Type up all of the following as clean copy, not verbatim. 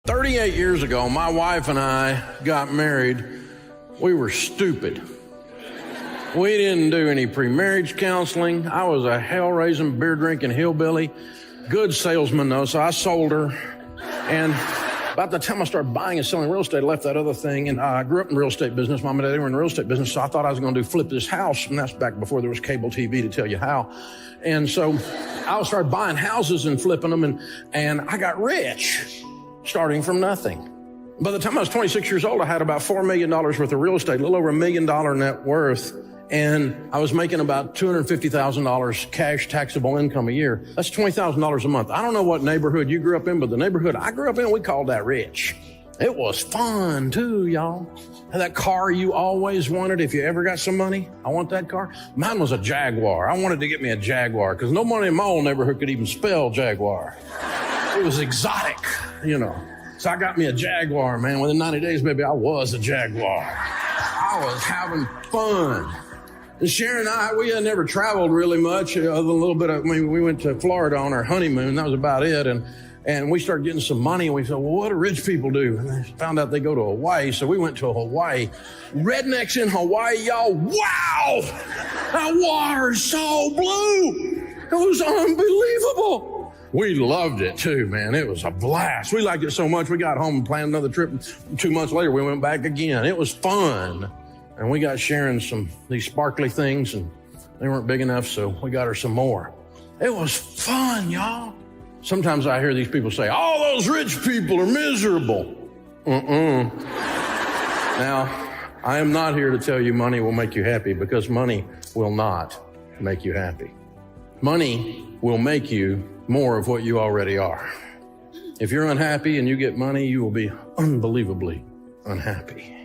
38 years ago, my wife and I got married. We were stupid. We didn't do any pre-marriage counseling. I was a hell-raising, beer-drinking hillbilly. Good salesman, though, so I sold her. And about the time I started buying and selling real estate, I left that other thing. And I grew up in the real estate business. Mom and Dad were in the real estate business, so I thought I was going to flip this house. And that's back before there was cable TV to tell you how. And so I started buying houses and flipping them, and I got rich, starting from nothing. By the time I was 26 years old, I had about $4 million worth of real estate, a little over $1 million net worth. And I was making about $250,000 cash taxable income a year. That's $20,000 a month. I don't know what neighborhood you grew up in, but the neighborhood I grew up in, we called that rich. It was fun too, y'all. Had that car you always wanted if you ever got some money. I want that car. Mine was a Jaguar. I wanted to get me a Jaguar because nobody in my old neighborhood could even spell Jaguar. It was exotic, you know. So I got me a Jaguar, man. Within 90 days, baby, I was a Jaguar. I was having fun. And Sharon and I, we had never traveled really much, other than a little bit of, we went to Florida on our honeymoon. That was about it. And we started getting some money, and we said, well, what do rich people do? And I found out they go to Hawaii, so we went to Hawaii. Rednecks in Hawaii, y'all, wow! That water is so blue! It was unbelievable. We loved it too, man. It was a blast. We liked it so much, we got home and planned another trip. 2 months later, we went back again. It was fun. And we got Sharon these sparkly things, and they weren't big enough, so we got her some more. It was fun, y'all. Sometimes I hear these people say, all those rich people are miserable. Now, I am not here to tell you money will make you happy, because money will not make you happy. Money will make you more of what you already are. If you're unhappy and you get money, you will be unbelievably unhappy.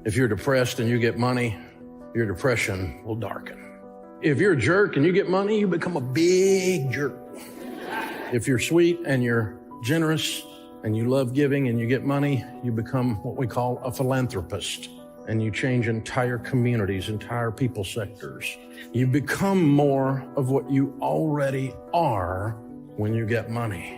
If you're depressed and you get money, your depression will darken. If you're a jerk and you get money, you become a big jerk. If you're sweet and you're generous and you love giving and you get money, you become what we call a philanthropist, and you change entire communities, entire people sectors. You become more of what you already are when you get money.